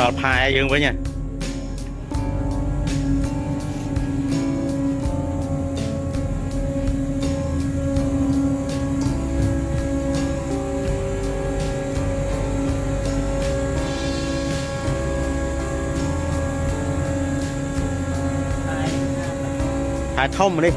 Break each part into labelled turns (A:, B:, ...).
A: ដល់ផែយើងវិញហ៎ផែធំនេះ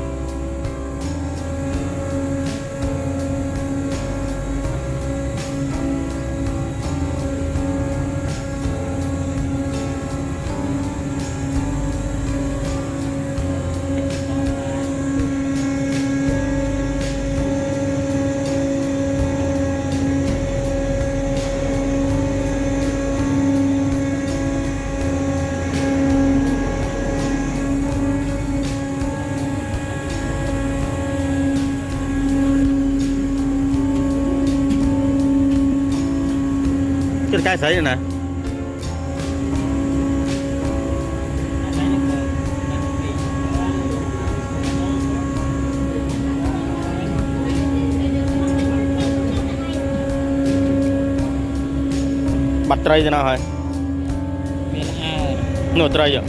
A: cái cây sấy này nè bắt tray thế nào hả nổi tray vậy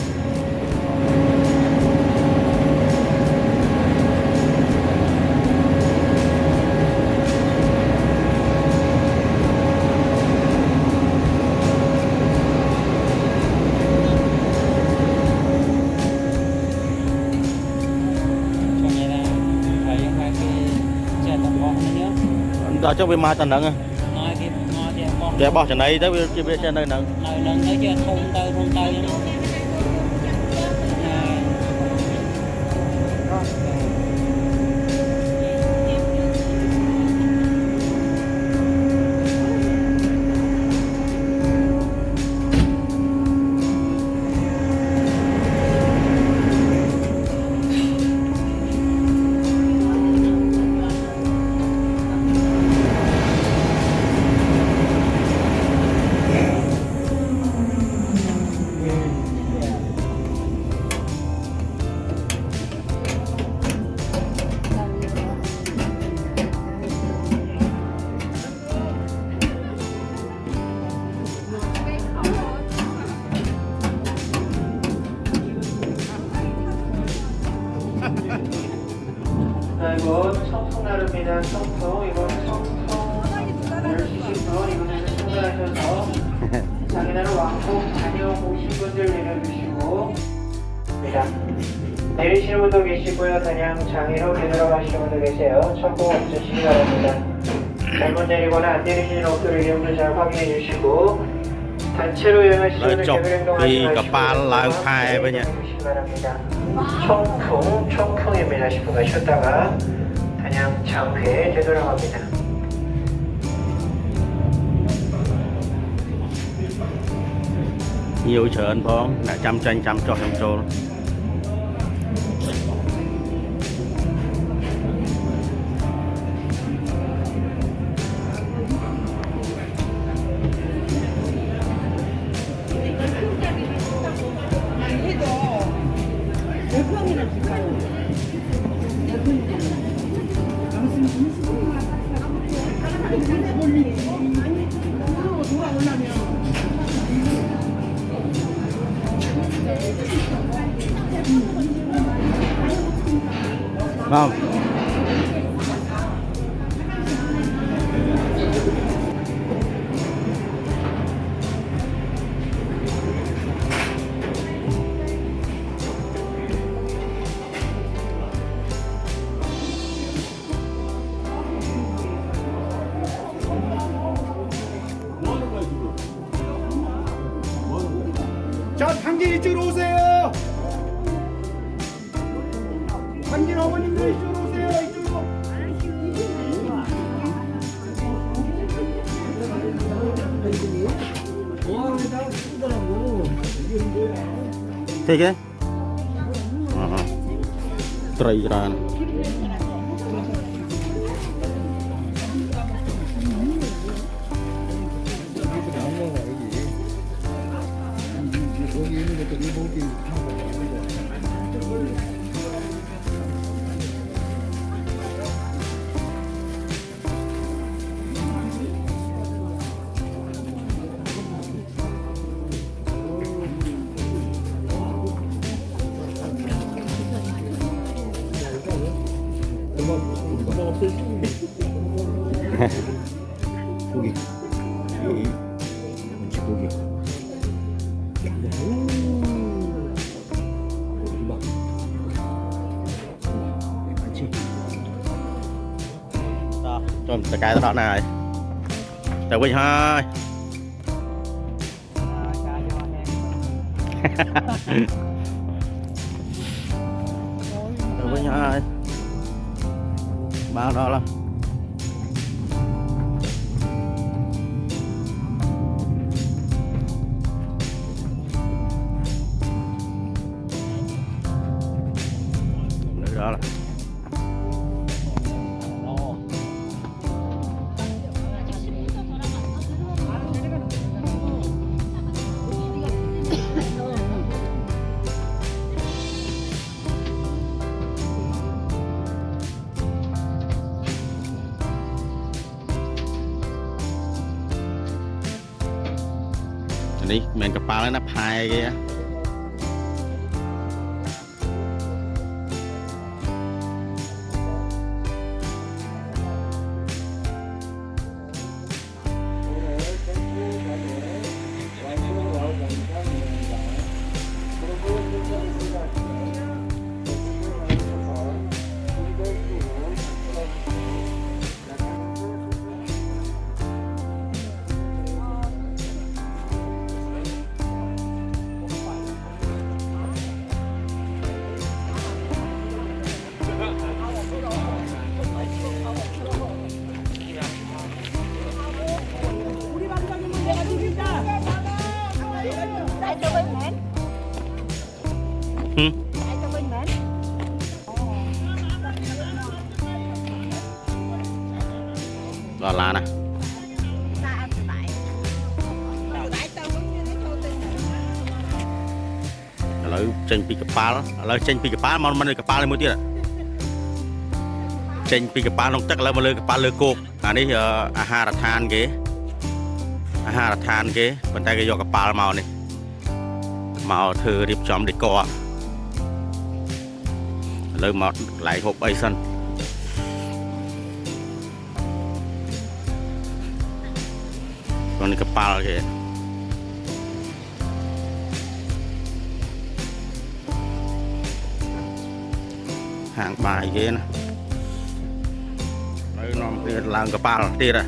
A: đó cho bên mai tần nâng kẻ bỏ trên đây tới biết trên đây nâng
B: tới chưa thôn tới
C: 이거 청소 나릅니다. 청소 이거 청소를 주시고 이거는 청소하셔서 장인어른 왕복 다녀오신 분들 내려주시고 내리시는 분도 계시고요. 그냥 장애로 되돌아가시는 분도 계세요. 첨부 없으시기 바랍니다. 잘못 내리거나 안 내리시는 옷들 이름도 잘 확인해 주시고 단체로 여행하시는 분들 개별 행동하지 마시고 바랍니다. 청풍입니다. 10분간 쉬었다가 단양 장회에 되돌아갑니다.
A: nhiềuច្រើនផងអ្នកចាំចាញ់ចាំចោះចាំចូលkhông
D: 자, 당진 이쪽으로 오세요. 당진 어머님들 이쪽으로 오세요. 이쪽으로.
A: 되게 트레이란
D: 여기 있는 것도 일본기 타고
A: 고기. 고기. Đó, cho mình cái đó này. Tại vì hai. Tại vì hai. Bao đó lắm. Đó làនេះមិនកប៉ាល់ណាផាយគេ Đó là nè. Lấy chanh pi cà pa đó, lấy chanh pi cà pa mà mình lấy cà pa lên một tí ạ. Chanh pi cà pa nông chắc lấy mà lấy cà pa lấy cột. Này aha là than ghế, aha là than ghế. Bên tay cái giò cà pa màu này, màu thử điệp chóm để co. Lấy màu lại hộp bay sân. Còn cái kepala kìa. Hàng bài ghê nè. Đấy nó làm kepala tiệt à.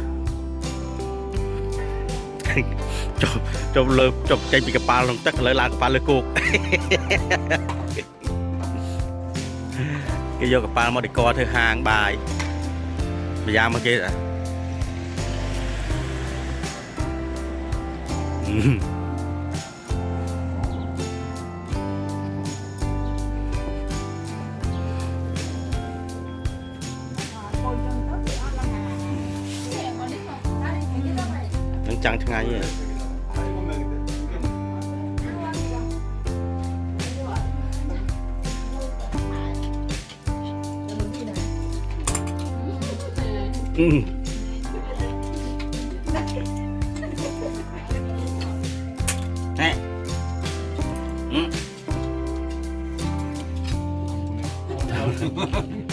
A: Trong lớp trong tranh bị kepala không tất lấy làm kepala cuộc. Cái vô kepala mà đi coi thứ hàng bài. Bây giờ mà kia à. Nó chẳng thằng ai vậy.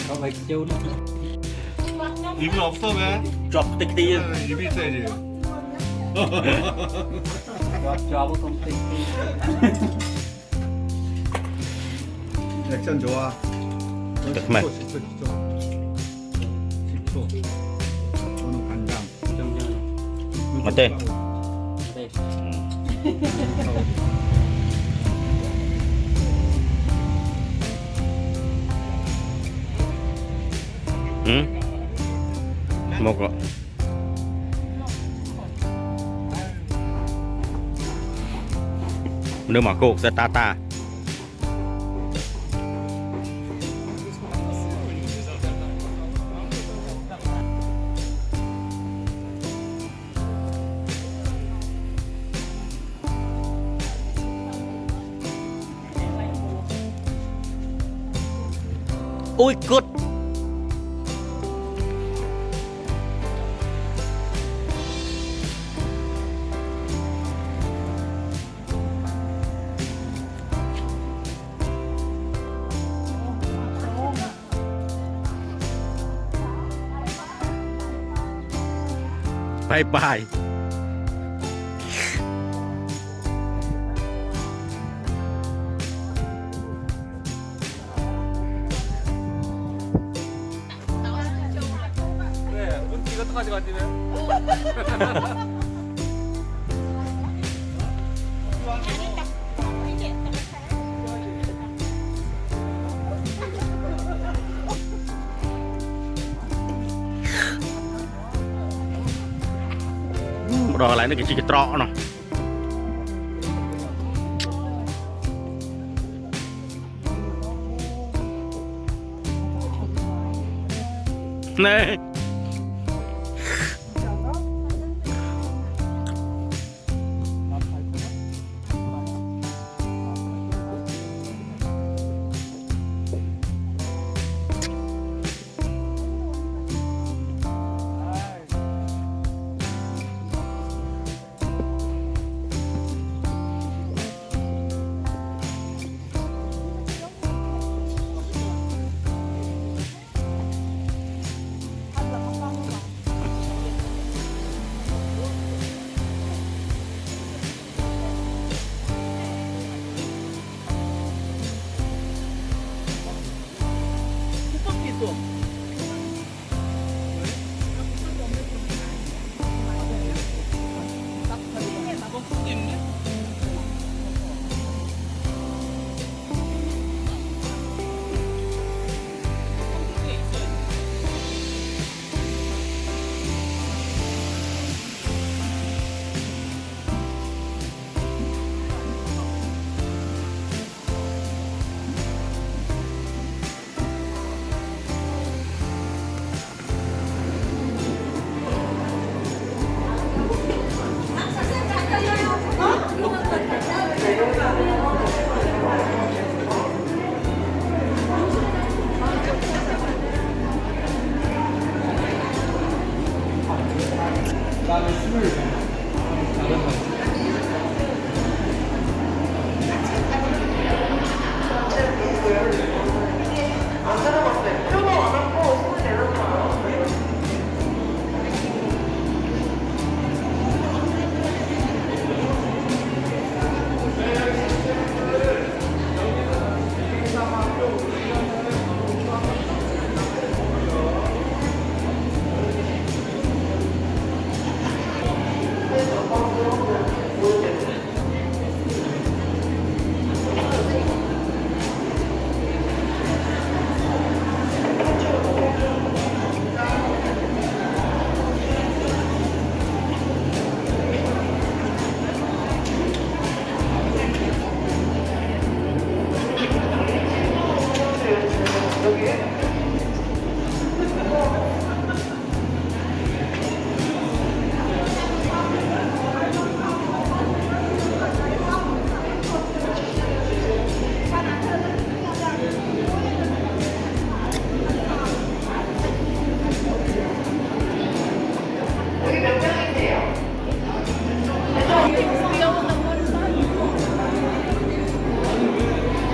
B: Có phải chú nó
D: 입은 없어 왜?
A: Chọc tích tí.
D: 입이 있어야지.
B: cho một công ty
D: 액션 좋아.
A: 잠깐만.
D: 10초. 오늘 간장.
A: 어때?
B: đây
A: 응? 먹어. Nếu mà cô sẽ ta ta. Ôi cút. bye bye.
B: 이것도까지 가지네.
A: Rồi lại nó cái trọ nó. Nè.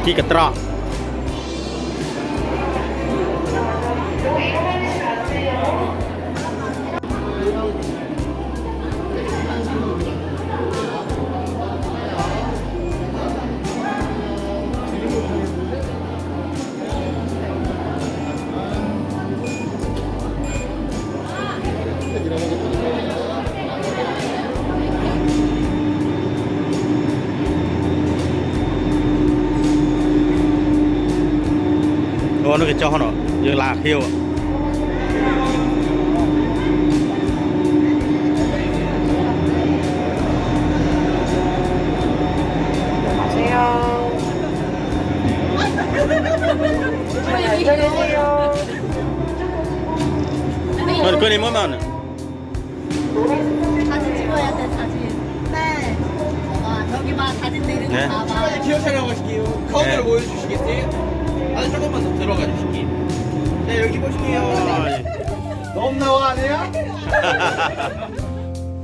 A: Chi cái trọ. Nó cái cho nó như là khiêu. 그 니 뭐면
E: 사진 찍어야 돼 사진. 네. 여기 봐 사진 내리고
A: 네.
E: 봐봐.
F: 기어 촬영하실게요. 카운터를 보여주시겠어요? 아니 조금만 더 들어가 주실게요. 네 여기 보실게요.
D: 너무 나와 아니야?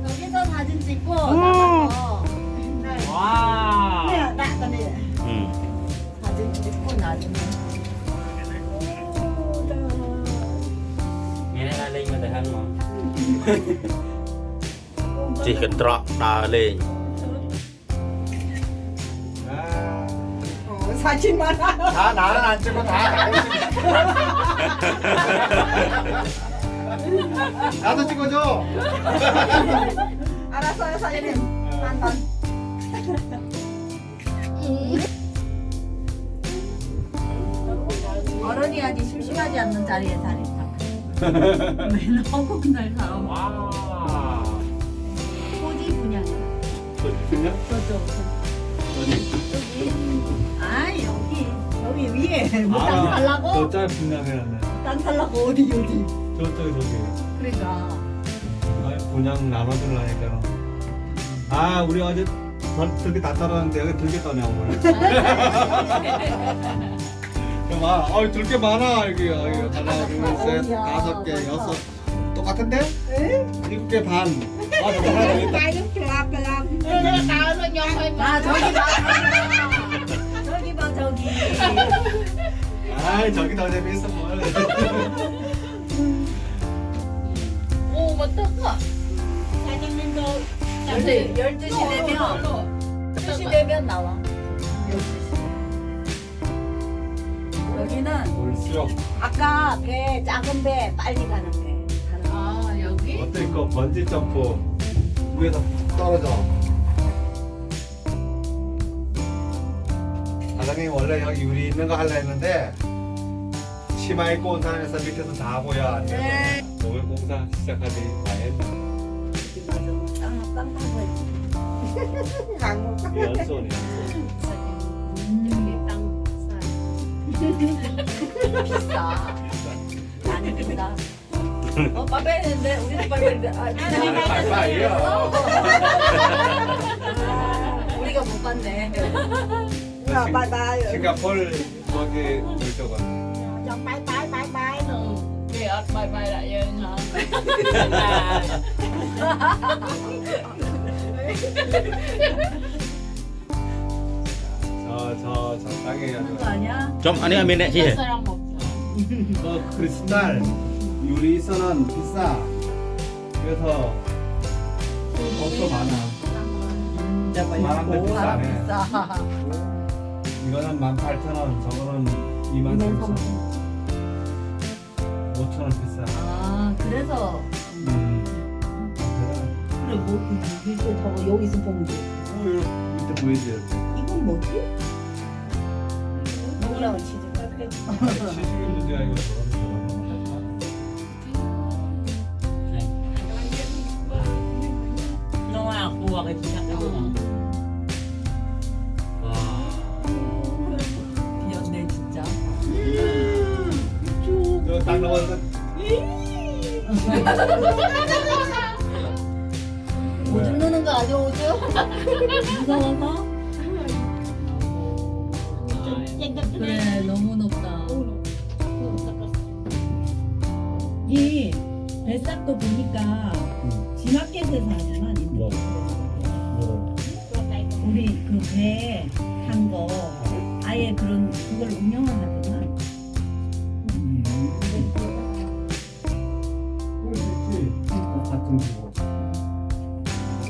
E: 여기서 사진 찍고 나가서
B: 와.
E: 네, 나가네.
A: 음.
E: 사진 찍고 나중에.
B: Nghe này lên mà tại hăng mà.
A: chỉ cần trọ đào lên
E: 사진만 하나.
D: 다 나는 안 찍고 다 가고 나도 찍어줘.
E: 알았어요, 사장님. 난. 어른이 하기 심심하지 않는 자리에 자리 딱. 맨날 허공날 사람.
B: 와.
E: 토지 분양이야.
D: 그냥
E: 저쪽.
D: 어디?
E: 아 여기 위에
D: 아,
E: 뭐땅 살라고?
D: 저짤 분양해놨네.
E: 땅 살라고 어디
D: 저기.
E: 그러니까
D: 아니, 분양 나눠주려니까. 아, 우리 어제 들게 다 떨었는데 여기 들게 떠네 오늘. 들게 많아 여기 하나, 둘, 셋, 다섯 개, 여섯. 똑같은데? 7개 반. 아, 저거 하나 더 있다.
E: 아 저기 봐 저기
D: 아, 저기 더 재밌어 뭘.
E: 오 맞다 사장님도 12시 되면 12시 되면 나와 12시 여기는
D: 물 수영.
E: 아까 배 작은 배 빨리 가는 배
G: 아 여기?
D: 어때 이거 번지 점프 위에서 떨어져. 사장님 원래 여기 유리 있는 거 하려 했는데 치마 입고 온 사람에서 밑에서 다 보여 안 돼.
E: 네.
D: 오늘 공사 시작하지 다 했네.
E: 땅
D: 연손이.
G: 여기 땅
E: 비싸 많이 비싸 빨리 했는데 우리도 빨리 했는데
D: 빨리요.
E: 우리가 못 봤네
D: 싱가폴 거기 이쪽은.
G: Kìa ớt bay bay lại dân hả?
D: 저 땅에
E: 하는 거 아니야?
A: 좀 아니 아니 네 chị
G: 사람 없어.
D: 크리스탈 유리선은 비싸. 그래서 없어 많아. 많은데 비싸네.
E: 비싸
D: 이거는 18,000원, 저거는 23,000원. 5,000원 비싸.
E: 아 그래서 그래 뭐 밑에 저거 여기서 보면 돼
D: 밑에 보이지?
E: 이건 뭐지? 누구랑 치즈
D: 시식의 문제가 이거
G: Nó cua cái chị chắc đúng
E: 미안해 진짜
D: 저딱 넣어서
E: 오줌 누는 거 아니야 오줌? 무서워서? 그래 너무 높다 이 뱃삭도 보니까 지마켓에서 하지만
D: 뭐?
E: 우리 그 배 탄 거 아예 그런 그걸 운영을 하지만
D: 같은 기고.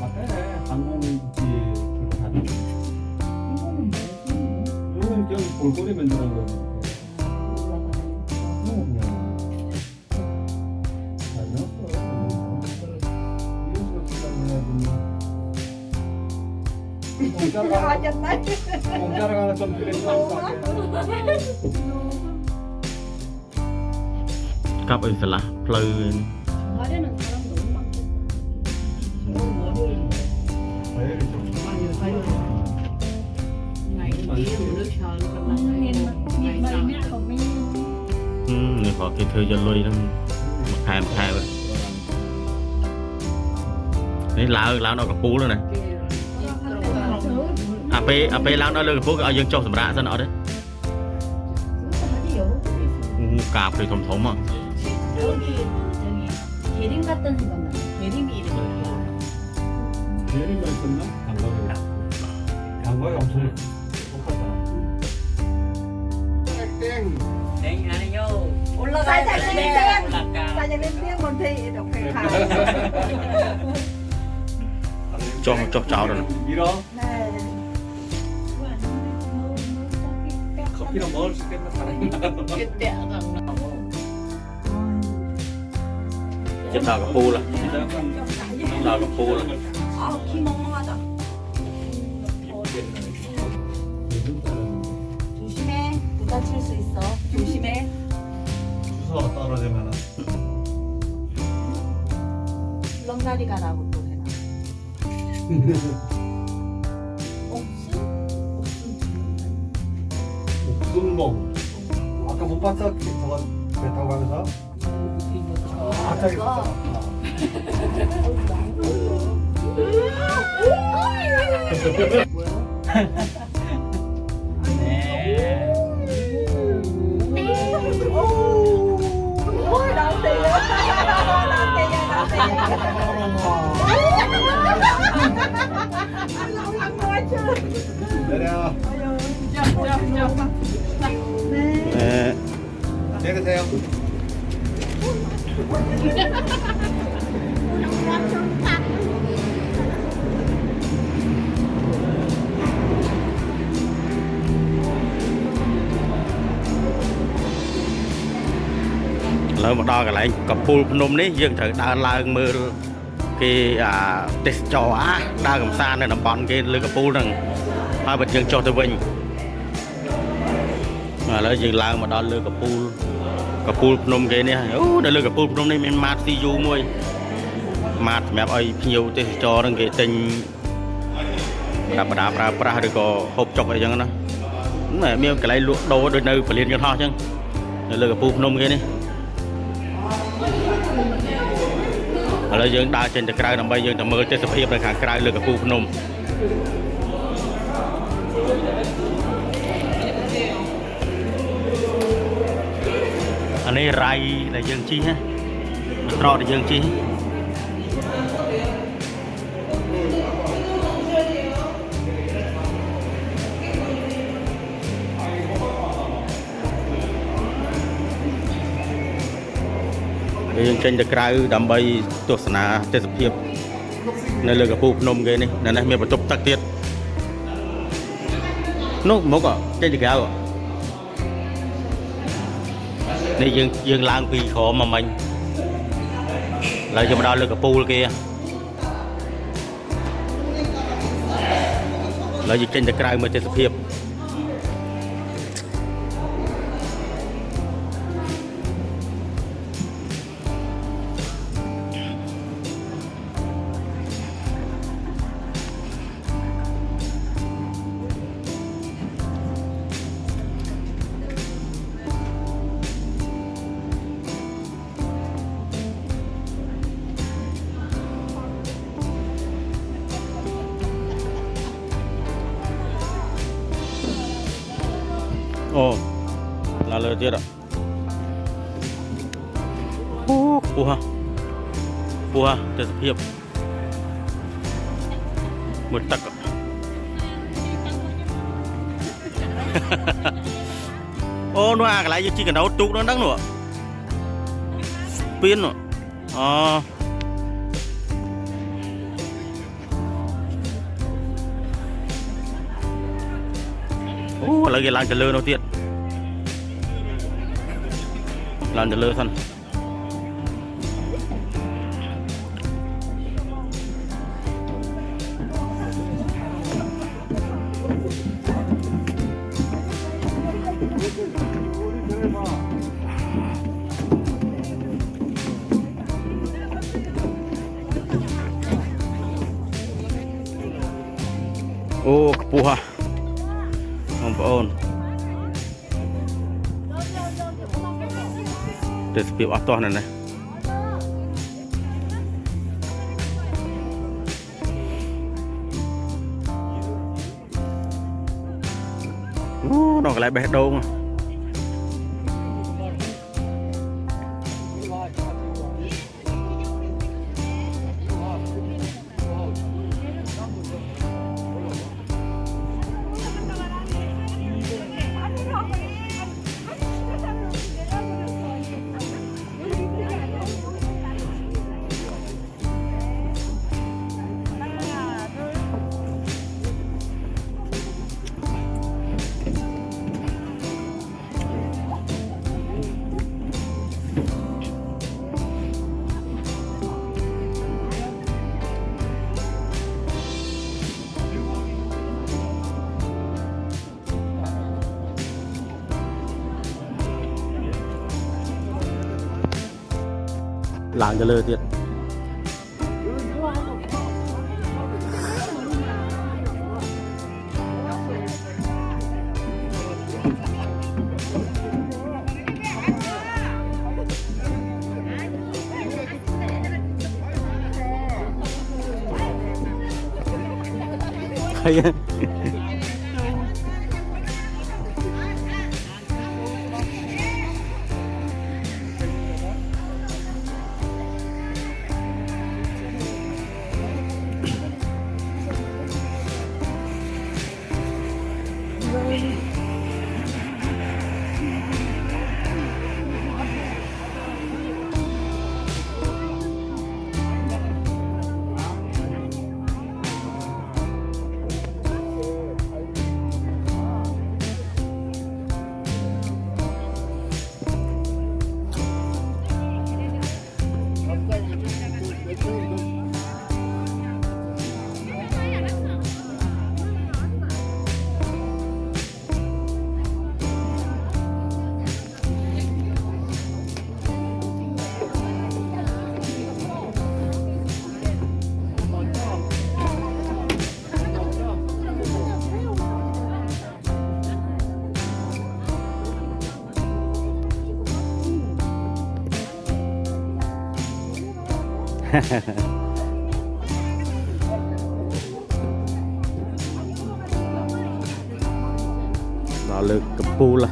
D: 앞에 항공기 그렇게 하는.
E: 이거는 뭐지?
D: 이거는 그냥 골고리 만드는 거지. 공짜로 하나 좀 드리면
A: cặp ở là pleu
E: 가려는 사람 너무 많겠다 오늘 월요일
D: 과일이 좀
E: 아니요 가려는
G: Ngày kia nước sơn cho nó ngày sau.
A: người họ cái thời gian lôi lắm một hai vậy đấy lão nó có pú nữa này à pe lão nó lôi cái pú ở dân châu sầm rạ ra nó đấy cà phê thom thom à
E: 여기 저기 계림 같던 생각나 계림이 이름이
D: 제일이가 있었나? 감각이 엄청 똑같다. 땡.
G: Để ăn vô.
E: 올라가야
G: Olacca.
E: 사장님 땡 못해 이렇게 가
A: cho cháu rồi.
D: 밀어.
E: 네.
D: 커피는 먹을 수 있겠다. 사람이.
G: Cái tẹo rằng nó
A: Chết đào cà pu là. Đào cà pu là.
E: 키 먹먹하자. 조심해. 부딪힐 수 있어. 조심해.
D: 주소가 떨어지면은.
E: 렁가리 가라고 또 해놔.
D: 옥순봉. 아까 못 봤어? 저거 배 타고 가면서? 갑자기 있었잖아. 내려.
A: 네.
D: 내리세요.
A: Lời một đo cái lại cặp pool nôm đấy dương thử đa la mưa cái test cho á đa cầm xa này nằm bọn cái lưới cặp pool rằng hai bên dương cho tôi vinh mà lấy dương la mà đo lưới cặp pool nôm cái này để lưới cặp pool nôm này mình mát si du môi mát mẹ ơi nhiều test cho đang cái tình đạp ra được có hộp chọc vậy chẳng nó mẹ miêu cái lại lụa đồ đôi nơi phải liên cho họ chứ lưới cặp pool nôm cái này là dương đa trên cái nằm bay dương tầm mơ trên sập hiệp là hàng cái lừa cả phu phnom anh ấy rai là dương chi ha trò là dương chi trên cái đầm bay tuột sna trên sập hiệp này lừa cả phu phnom cái này này miền bắc tắc tiết nó mốc à trên cái áo này dương lang phi khó mà mình lại cho mà đo lừa cả phu kia lại trên cái mà trên sập hiệp ồ là lời tiết ạ phù ha trên sập hiệp một tắc ô nó cái lại chỉ cần đấu trục nó đắng nữa pin nữa là cái làng Trà Lơ đầu tiên làng Trà Lơ thân ô Kapuha ông bà ôn để biểu áp toàn này nó lại bé đâu mà ឡើងទៅលើទៀត hay đó là cặp pool à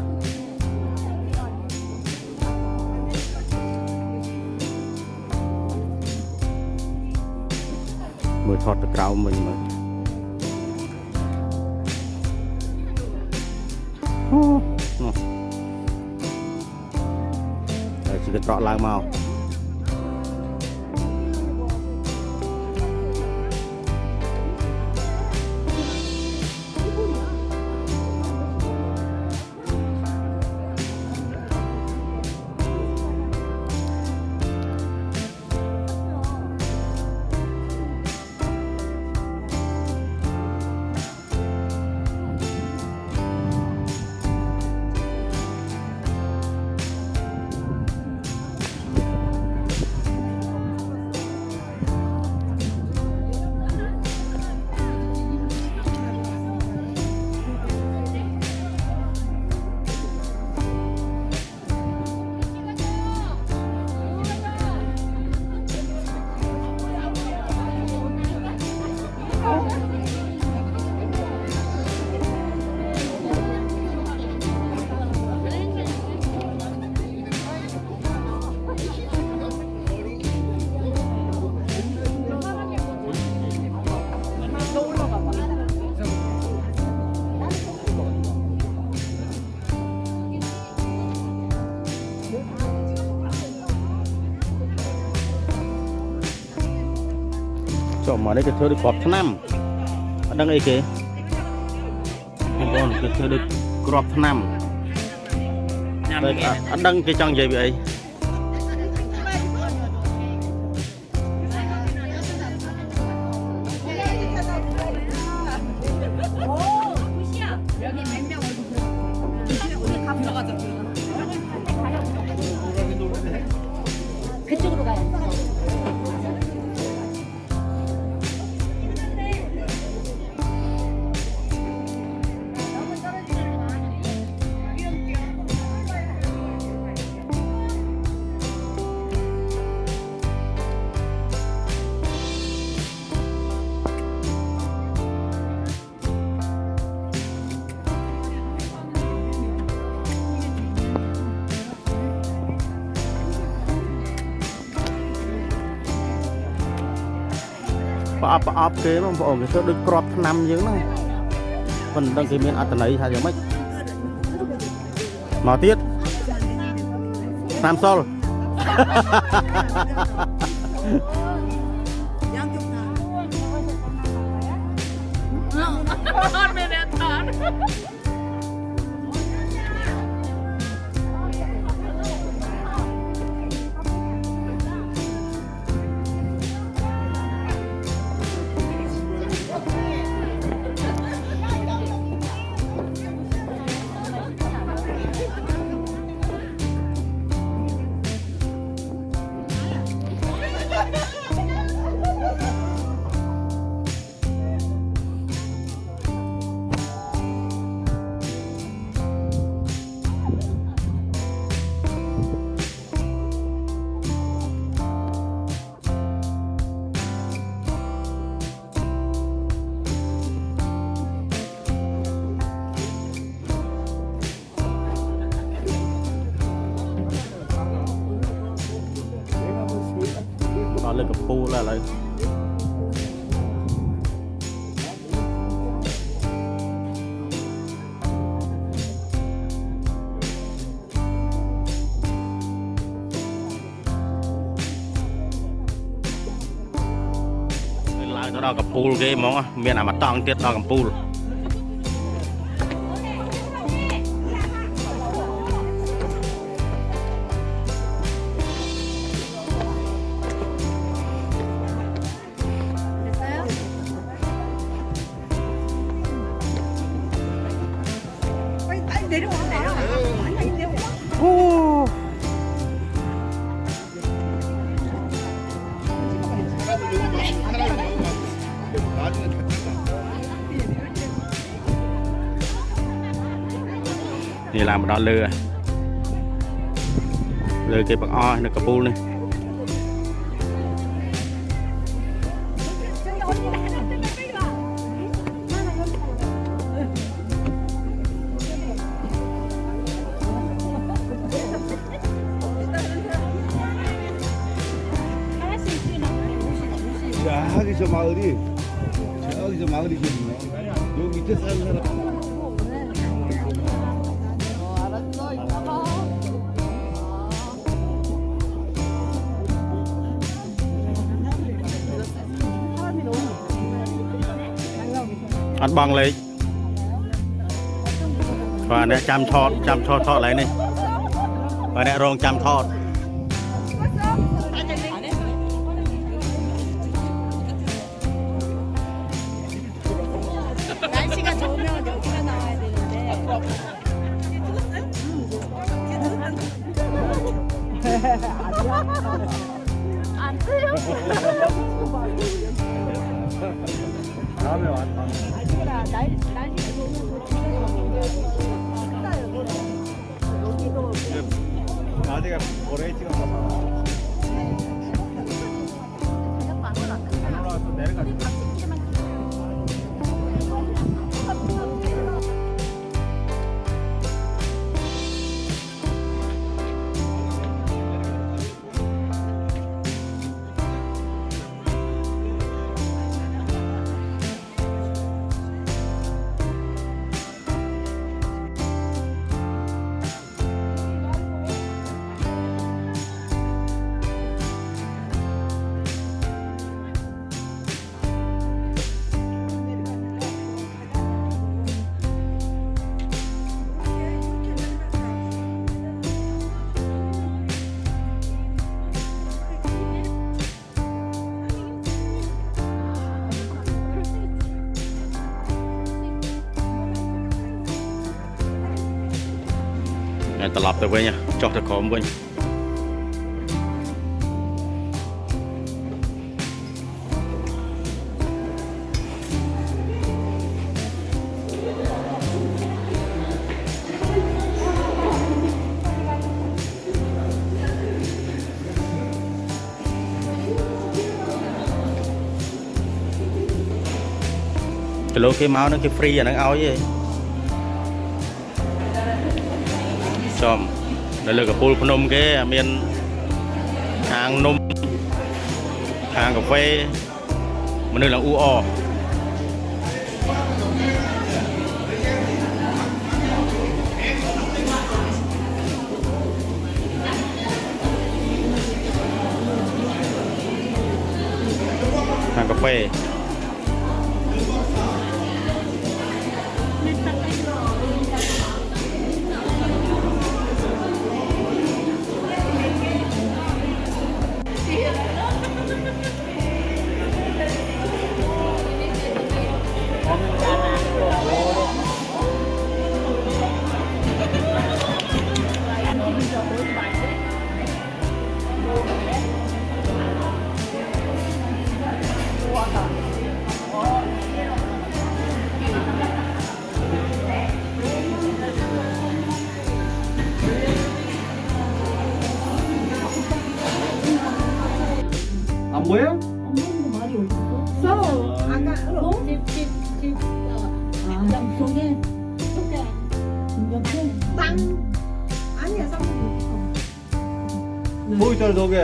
A: mới thoát được cao mình mà chỉ cần trọ lại màu chỗ mà đây cái thưa được cọp năm ở đằng ấy kìa con cái thưa được cọp năm ở đằng cái trong gì vậy
E: 그쪽으로 가야 돼.
A: ấp kế mà bọn cái được crop năm dưới này phần đăng ký miền ăn này hay giống mấy mà tiết nam sol ដល់លើកពូលឥឡូវឡើងទៅដល់កំពូលគេហ្មងមានអាមកតង់ទៀតដល់កំពូល นี่làm đó lừa cái bạc o nó cà pu này
D: 야, 하기 저 마을이 저기 저 마을이거든요. 여기 밑에 사는 사람.
A: ăn băng lấy và để chăm thọt lại này và để rong chăm thọt
E: 날씨가 좋으면 여기가 나와야 되는데. 안 돼요?
D: 다음에 왔다.
E: 날씨가 좋으면
D: 나대가 고래 찍어서 올라와서 내려가지고.
A: ត្រឡប់ទៅវិញចុះទៅក្រោមវិញ cái lô cái máu nó cái free nó ao vậy chom đây là cái pool Phnom cái miền hàng nôm hàng cà phê mà nơi là uo hàng cà phê
D: 안 보여?
E: 엄마는 말이 없어. 아까 집 속에 땅 아니야 쌍
D: 보이잖아 저게.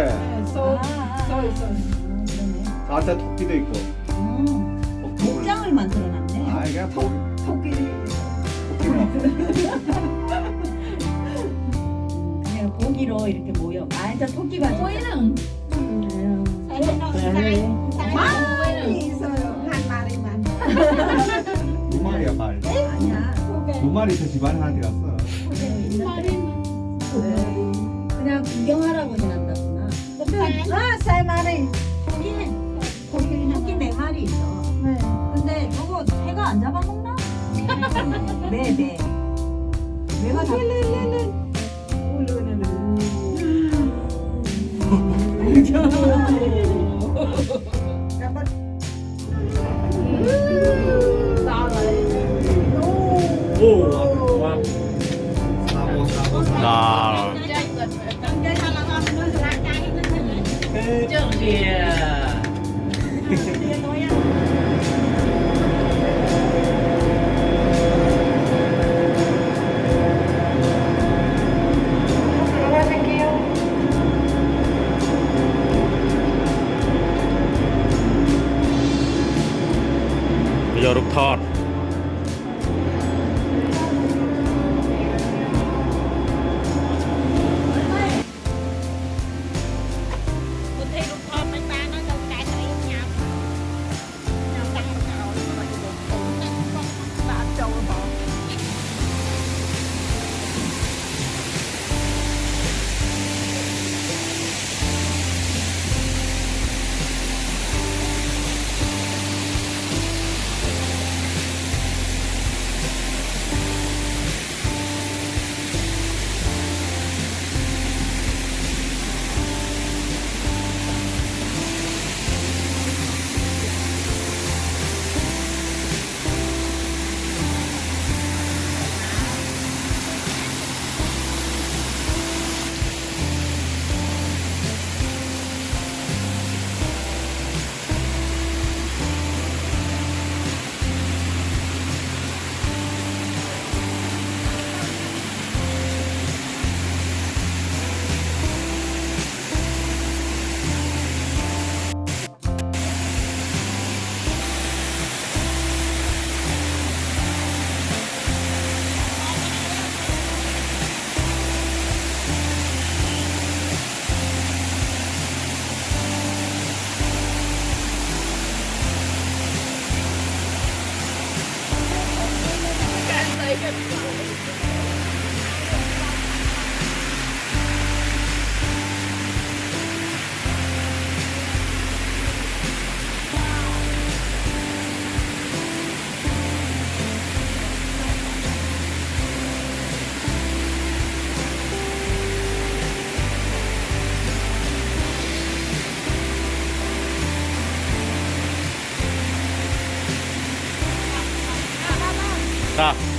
D: 저한테 토끼도 있고.
E: 목장을 만들어놨네.
D: 아 이게 토끼
E: 그냥 고기로 이렇게 모여. 아, 일단 토끼가 좋다.
G: Muối
D: 두 마리야 말.
E: 아니야.
D: 두 마리 저 집안에 하나 들었어.
E: 그냥 구경하라고 해놨다구나. 토끼 4마리 있어. 근데 저거 새가 안 잡아먹나? 매가 잡.
A: 나
C: 들어가실게요.
A: យករូបថត 자